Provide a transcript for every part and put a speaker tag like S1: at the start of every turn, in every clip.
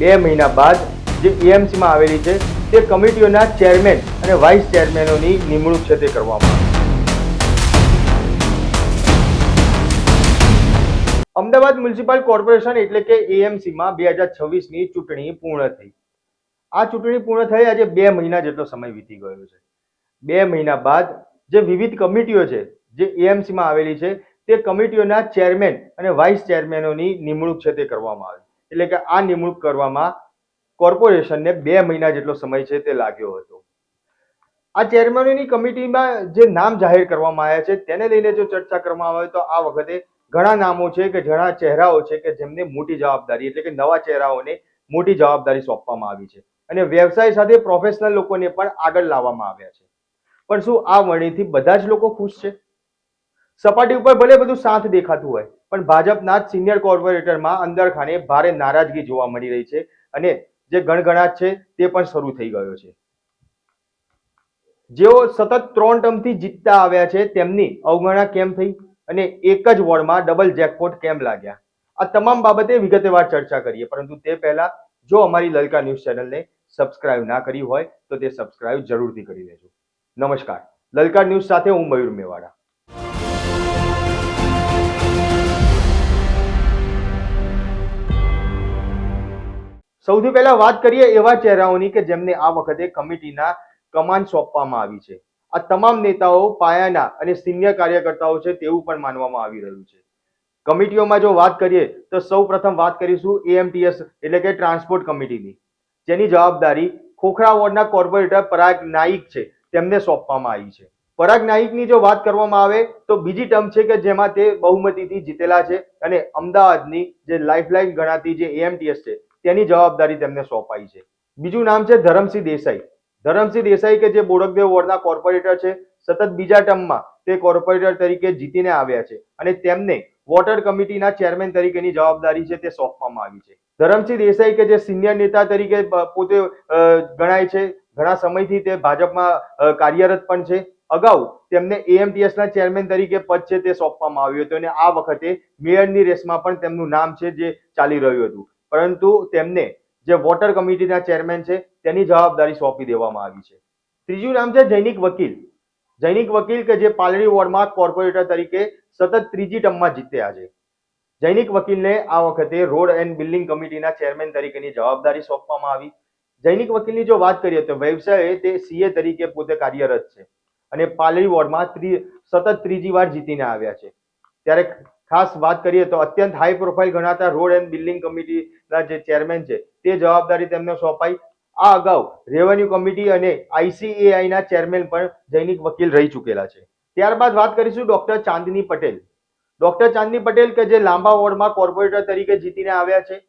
S1: 2 મહિના બાદ જે એએમસીમાં આવેલી છે તે કમિટીઓના ચેરમેન અને વાઇસ ચેરમેનોની નિમણૂક છે તે કરવામાં આવી. અમદાવાદ મ્યુનિસિપલ કોર્પોરેશન એટલે કે એએમસીમાં 2026ની ચૂંટણી પૂર્ણ થઈ. આ ચૂંટણી પૂર્ણ થઈ આજે 2 મહિના જેટલો સમય વીતી ગયો છે. 2 મહિના બાદ જે વિવિધ કમિટીઓ છે જે એએમસીમાં આવેલી છે તે કમિટીઓના ચેરમેન અને વાઇસ ચેરમેનોની નિમણૂક છે તે કરવામાં આવી. એટલે કે આ નિમણૂક કરવામાં કોર્પોરેશનને 2 મહિના જેટલો સમય છે તે લાગ્યો હતો. આ ચેરમેનોની કમિટીમાં જે નામ જાહેર કરવામાં આવ્યા છે તેને લઈને જો ચર્ચા કરવામાં આવે તો આ વખતે ઘણા નામો છે કે ઘણા ચહેરાઓ છે કે જેમને મોટી જવાબદારી એટલે કે નવા ચહેરાઓને મોટી જવાબદારી સોંપવામાં આવી છે અને વ્યવસાય સાથે પ્રોફેશનલ લોકોને પણ આગળ લાવવામાં આવ્યા છે. પણ શું આ વરણીથી બધા જ લોકો ખુશ છે? સપાટી ઉપર ભલે બધું સાથ દેખાતું હોય પણ ભાજપના જ સિનિયર કોર્પોરેટરમાં અંદર ખાને ભારે નારાજગી જોવા મળી રહી છે અને જે ગણગણાટ છે તે પણ શરૂ થઈ ગયો છે. જેઓ સતત 3 ટર્મથી જીતતા આવ્યા છે તેમની અવગણના કેમ થઈ અને એક જ વોર્ડમાં ડબલ જેકપોટ કેમ લાગ્યા? આ તમામ બાબતે વિગતવાર ચર્ચા કરીએ, પરંતુ તે પહેલા જો અમારી લલકા ન્યૂઝ ચેનલને સબસ્ક્રાઇબ ના કરી હોય તો તે સબસ્ક્રાઇબ જરૂરથી કરી લેજો. નમસ્કાર, લલકા ન્યૂઝ સાથે હું મયુર મેવાડા. સૌથી પહેલા વાત કરીએ એવા ચહેરાઓની કે જેમને આ વખતે કમિટીના કમાન સોંપવામાં આવી છે. આ તમામ નેતાઓ પાયાના અને સિનિયર કાર્યકર્તાઓ છે તેવું પણ માનવામાં આવી રહ્યું છે. કમિટીઓમાં જો વાત કરીએ તો સૌ પ્રથમ વાત કરીશું એએમટીએસ એટલે કે ટ્રાન્સપોર્ટ કમિટીની, જેની જવાબદારી ખોખરા વોર્ડના કોર્પોરેટર પરાગ નાઈક છે તેમને સોંપવામાં આવી છે. પરાગ નાઈકની જો વાત કરવામાં આવે તો બીજી ટર્મ છે કે જેમાં તે બહુમતીથી જીતેલા છે અને અમદાવાદની જે લાઇફલાઇન ગણાતી જે એએમટીએસ છે તેની જવાબદારી તેમને સોંપાઈ છે. બીજું નામ છે ધરમસિંહ દેસાઈ. ધરમસિંહ દેસાઈ કે જે બોડકદેવ વોર્ડના કોર્પોરેટર છે, સતત બીજા ટર્મમાં તે કોર્પોરેટર તરીકે જીતીને આવ્યા છે અને તેમને વોટર કમિટીના ચેરમેન તરીકેની જવાબદારી છે તે સોંપવામાં આવી છે. ધરમસિંહ દેસાઈ કે જે સિનિયર નેતા તરીકે પોતે ગણાય છે, ઘણા સમયથી તે ભાજપમાં કાર્યરત પણ છે. અગાઉ તેમને એએમટીએસના ચેરમેન તરીકે પદ છે તે સોંપવામાં આવ્યું હતું અને આ વખતે મેયરની રેસમાં પણ તેમનું નામ છે જે ચાલી રહ્યું હતું, પરંતુ તેમને જે વોટર કમિટીના ચેરમેન છે તેની જવાબદારી સોંપી દેવામાં આવી છે. ત્રીજું નામ છે જૈનિક વકીલ. જૈનિક વકીલ કે જે પાલડી વોર્ડમાં કોર્પોરેટર તરીકે સતત ત્રીજી ટર્મમાં જીત્યા છે. જૈનિક વકીલને આ વખતે રોડ એન્ડ બિલ્ડિંગ કમિટીના ચેરમેન તરીકેની જવાબદારી સોંપવામાં આવી. જૈનિક વકીલની જો વાત કરીએ તો વ્યવસાયે તે સીએ તરીકે પોતે કાર્યરત છે અને પાલડી વોર્ડમાં સતત ત્રીજી વાર જીતીને આવ્યા છે. ત્યારે ખાસ વાત કરીએ તો અત્યંત હાઈ પ્રોફાઇલ ગણાતા રોડ એન્ડ બિલ્ડિંગ કમિટીના જે ચેરમેન છે તે જવાબદારી તેમને સોંપાઈ. આ અગાઉ રેવન્યુ કમિટી અને આઈસીએઆઈના ચેરમેન પણ જૈનિક વકીલ રહી ચૂકેલા છે. ત્યારબાદ વાત કરીશું ડોક્ટર ચાંદની પટેલ. ડોક્ટર ચાંદની પટેલ કે જે લાંબા વોર્ડમાં કોર્પોરેટર તરીકે જીતીને આવ્યા છે.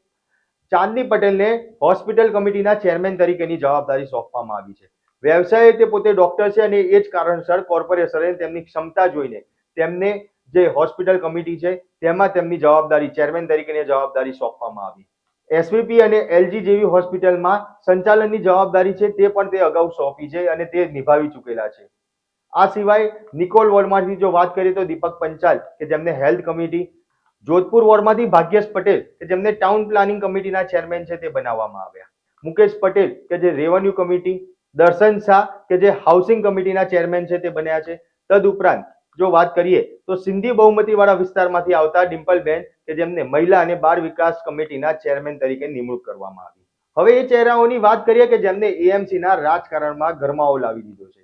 S1: ચાંદની પટેલને હોસ્પિટલ કમિટીના ચેરમેન તરીકેની જવાબદારી સોંપવામાં આવી છે. વ્યવસાયે તે પોતે ડોક્ટર છે અને એ જ કારણસર કોર્પોરેશને તેમની ક્ષમતા જોઈને તેમને જે હોસ્પિટલ કમિટી છે તેમાં તેમની જવાબદારી ચેરમેન તરીકેની જવાબદારી સોંપવામાં આવી. એસવીપી અને એલજી જેવી હોસ્પિટલમાં સંચાલનની જવાબદારી છે તે પણ તે અગાઉ સોંપી છે અને તે નિભાવી ચૂકેલા છે. આ સિવાય નિકોલ વોર્ડમાંથી જો વાત કરીએ તો દીપક પંચાલ કે જેમને હેલ્થ કમિટી, જોધપુર વોર્ડમાંથી ભાગ્યેશ પટેલ કે જેમને ટાઉન પ્લાનિંગ કમિટીના ચેરમેન છે તે બનાવવામાં આવ્યા. મુકેશ પટેલ કે જે રેવન્યુ કમિટી, દર્શન શાહ કે જે હાઉસિંગ કમિટીના ચેરમેન છે તે બન્યા છે. તદુપરાંત જો વાત કરીએ તો સિંધી બહુમતીવાળા વિસ્તારમાંથી આવતા ડિમ્પલબેન કે જેમને મહિલા અને બાળ વિકાસ કમિટીના ચેરમેન તરીકે નિમણૂક કરવામાં આવી. હવે એ ચહેરાઓની વાત કરીએ કે જેમને એએમસીના રાજકારણમાં ગરમાવો લાવી દીધો છે,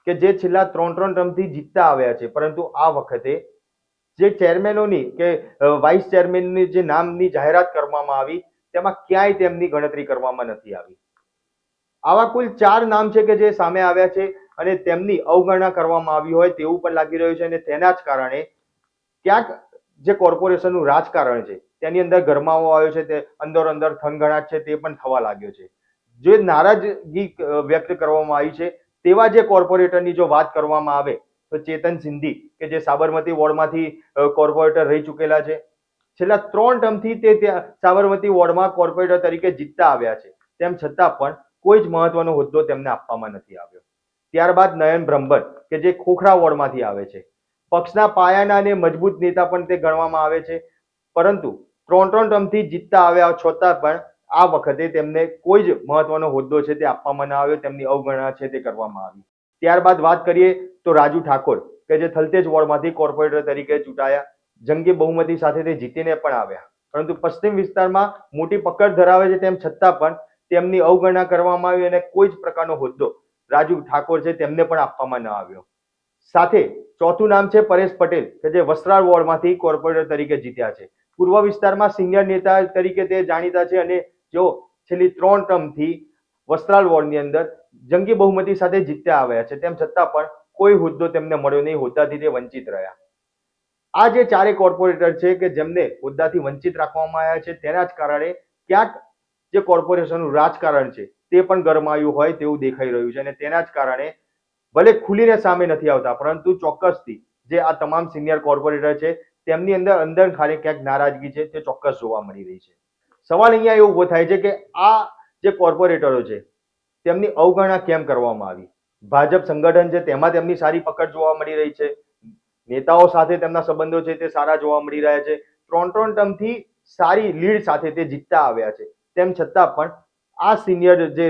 S1: કે જે છેલ્લા 3 ટર્મથી જીતતા આવ્યા છે, પરંતુ આ વખતે જે ચેરમેનોની કે વાઇસ ચેરમેનની જે નામની જાહેરાત કરવામાં આવી તેમાં ક્યાંય તેમની ગણતરી કરવામાં નથી આવી. આવા કુલ 4 નામ છે કે જે સામે આવ્યા છે અને તેમની અવગણના કરવામાં આવી હોય તેવું પણ લાગી રહ્યું છે અને તેના જ કારણે ક્યાંક જે કોર્પોરેશનનું રાજકારણ છે તેની અંદર ગરમાવો આવ્યો છે, તે અંદર થનગણાટ છે તે પણ થવા લાગ્યો છે. જે નારાજગી વ્યક્ત કરવામાં આવી છે તેવા જે કોર્પોરેટરની જો વાત કરવામાં આવે તો ચેતન સિંધી કે જે સાબરમતી વોર્ડમાંથી કોર્પોરેટર રહી ચૂકેલા છે. છેલ્લા 3 ટર્મથી તે સાબરમતી વોર્ડમાં કોર્પોરેટર તરીકે જીતતા આવ્યા છે, તેમ છતાં પણ કોઈ જ મહત્વનો હોદ્દો તેમને આપવામાં નથી આવ્યો. ત્યારબાદ નયન બ્રહ્મભટ્ટ કે જે ખોખરા વોર્ડમાંથી આવે છે. પક્ષના પાયાના અને મજબૂત નેતા પણ તે ગણવામાં આવે છે, પરંતુ 3 ટર્મથી જીતતા આવ્યા છતાં પણ આ વખતે તેમને કોઈ જ મહત્વનો હોદ્દો છે તે આપવામાં ન આવ્યો, તેમની અવગણના છે તે કરવામાં આવી. ત્યારબાદ વાત કરીએ તો રાજુ ઠાકોર કે જે થલતેજ વોર્ડમાંથી કોર્પોરેટર તરીકે ચૂંટાયા, જંગી બહુમતી સાથે તે જીતીને પણ આવ્યા, પરંતુ પશ્ચિમ વિસ્તારમાં મોટી પકડ ધરાવે છે તેમ છતાં પણ તેમની અવગણના કરવામાં આવી અને કોઈ જ પ્રકારનો હોદ્દો રાજુ ઠાકોર છે તેમને પણ આપવામાં ન આવ્યો. સાથે ચોથું નામ છે પરેશ પટેલ કે જે વસ્ત્રાલ વોર્ડમાંથી કોર્પોરેટર તરીકે જીત્યા છે. પૂર્વ વિસ્તારમાં સિનિયર નેતા તરીકે તે જાણીતા છે અને જેઓ છેલ્લી 3 ટર્મથી વસ્ત્રાલ વોર્ડની અંદર જંગી બહુમતી સાથે જીત્યા આવ્યા છે, તેમ છતાં પણ કોઈ હોદ્દો તેમને મળ્યો નહીં, હોદ્દાથી તે વંચિત રહ્યા. આ જે 4 કોર્પોરેટર છે કે જેમને હોદ્દાથી વંચિત રાખવામાં આવ્યા છે, તેના જ કારણે ક્યાંક જે કોર્પોરેશનનું રાજકારણ છે તે પણ ગરમાયું હોય તેવું દેખાઈ રહ્યું છે અને તેના જ કારણે ભલે ખુલીને સામે નથી આવતા, પરંતુ ચોક્કસથી જે આ તમામ સિનિયર કોર્પોરેટર છે તેમની અંદર ખાલી ક્યાંક નારાજગી છે તે ચોક્કસ જોવા મળી રહી છે. સવાલ અહીંયા એવો ઉભો થાય છે કે આ જે કોર્પોરેટરો છે તેમની અવગણના કેમ કરવામાં આવી? ભાજપ સંગઠન છે તેમાં તેમની સારી પકડ જોવા મળી રહી છે, નેતાઓ સાથે તેમના સંબંધો છે તે સારા જોવા મળી રહ્યા છે, 3 ટર્મથી સારી લીડ સાથે તે જીતતા આવ્યા છે, તેમ છતાં પણ આ સિનિયર જે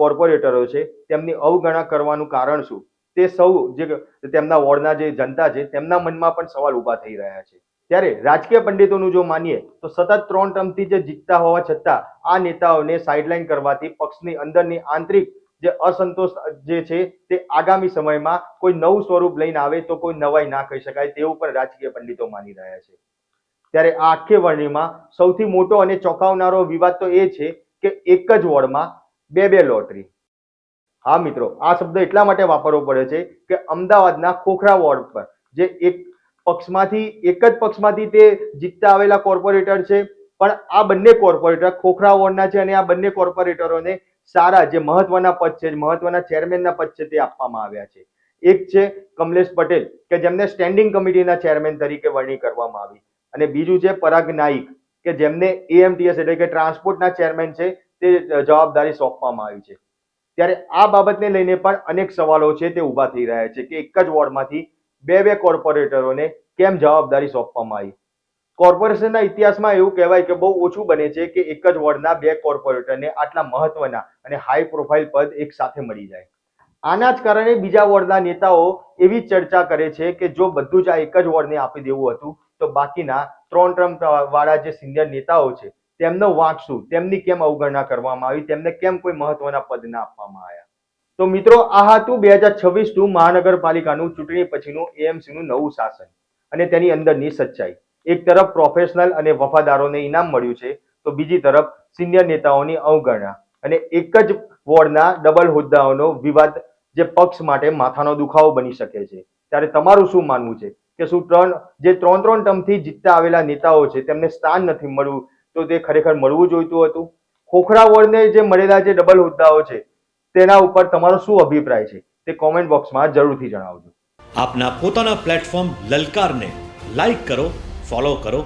S1: કોર્પોરેટરો છે તેમની અવગણના કરવાનું કારણ શું? તે સૌ જે તેમના વોર્ડના જે જનતા છે તેમના મનમાં પણ સવાલ ઉભા થઈ રહ્યા છે. ત્યારે રાજકીય પંડિતોનું જો માનીએ તો સતત 3 ટર્મથી જે જીતતા હોવા છતાં આ નેતાઓને સાઇડલાઇન કરવાથી પક્ષની અંદરની આંતરિક જે અસંતોષ જે છે તે આગામી સમયમાં કોઈ નવું સ્વરૂપ લઈને આવે તો કોઈ નવાઈ ના કહી શકાય તેવું પણ રાજકીય પંડિતો માની રહ્યા છે. ત્યારે આ આખી વરણીમાં સૌથી મોટો અને ચોંકાવનારો વિવાદ તો એ છે કે એક જ વોર્ડમાં 2 લોટરી. હા મિત્રો, આ શબ્દ એટલા માટે વાપરવો પડે છે કે અમદાવાદના ખોખરા વોર્ડ પર જે એક જ પક્ષમાંથી તે જીતતા આવેલા કોર્પોરેટર છે, પણ આ બંને કોર્પોરેટર ખોખરા વોર્ડના છે અને આ બંને કોર્પોરેટરોને સારા જે મહત્વના પદ છે, મહત્વના ચેરમેનના પદ છે તે આપવામાં આવ્યા છે. એક છે કમલેશ પટેલ કે જેમને સ્ટેન્ડિંગ કમિટીના ચેરમેન તરીકે વરણી કરવામાં આવી અને બીજું છે પરાગ નાઈક કે જેમને AMTS એટલે કે ટ્રાન્સપોર્ટના ચેરમેન છે તે જવાબદારી સોંપવામાં આવી છે. ત્યારે આ બાબતને લઈને પણ અનેક સવાલો છે તે ઊભા થઈ રહ્યા છે કે એક જ વોર્ડમાંથી 2 કોર્પોરેટરોને કેમ જવાબદારી સોંપવામાં આવી? કોર્પોરેશનના ઇતિહાસમાં એવું કહેવાય કે બહુ ઓછું બને છે કે એક જ વોર્ડના 2 કોર્પોરેટરને આટલા મહત્વના અને હાઈ પ્રોફાઇલ પદ એક સાથે મળી જાય. આના જ કારણે બીજા વોર્ડના નેતાઓ એવી ચર્ચા કરે છે કે જો બધું જ આ એક જ વોર્ડને આપી દેવું હતું તો બાકીના 3 ટર્મ વાળા જે સિનિયર નેતાઓ છે તેમનો વાંક શું? તેમની કેમ અવગણના કરવામાં આવી? તેમને કેમ કોઈ મહત્વના પદ ના આપવામાં આવ્યા? તો મિત્રો, આ હતું 2026 મહાનગરપાલિકાનું ચૂંટણી પછીનું AMCનું નવું શાસન અને તેની અંદરની સચ્ચાઈ. એક તરફ પ્રોફેશનલ અને વફાદારોને ઇનામ મળ્યું છે તો બીજી તરફ સિનિયર નેતાઓની અવગણના અને એક જ વોર્ડના ડબલ હોદ્દાઓનો વિવાદ જે પક્ષ માટે માથાનો દુખાવો બની શકે છે. ત્યારે તમારું શું માનવું છે કે શું 3 ટર્મથી જીતતા આવેલા નેતાઓ છે તેમને સ્થાન નથી મળવું તો તે ખરેખર મળવું જોઈતું હતું? ખોખરા વોર્ડને જે મળેલા જે ડબલ હોદ્દાઓ છે તેના ઉપર તમારો શું અભિપ્રાય છે તે કોમેન્ટ બોક્સમાં જરૂરથી જણાવજો.
S2: આપના પોતાના પ્લેટફોર્મ લલકારને લાઈક કરો, ફોલો કરો,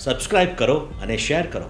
S2: સબસ્ક્રાઇબ કરો અને શેર કરો.